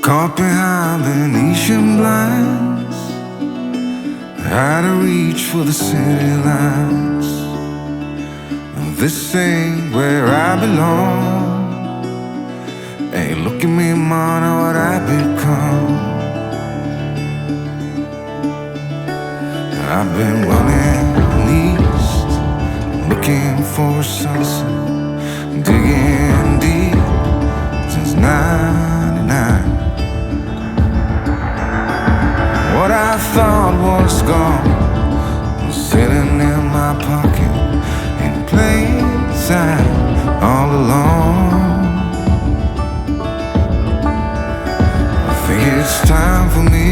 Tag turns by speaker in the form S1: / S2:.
S1: Caught behind Venetian blinds, out of reach for the city lights. This ain't where I belong. Hey, look at me, man, what I've become. I've been running east, looking for a sunset, digging deep since '99. What I thought was gone was sitting in my pocket in plain sight all along. I think it's time for me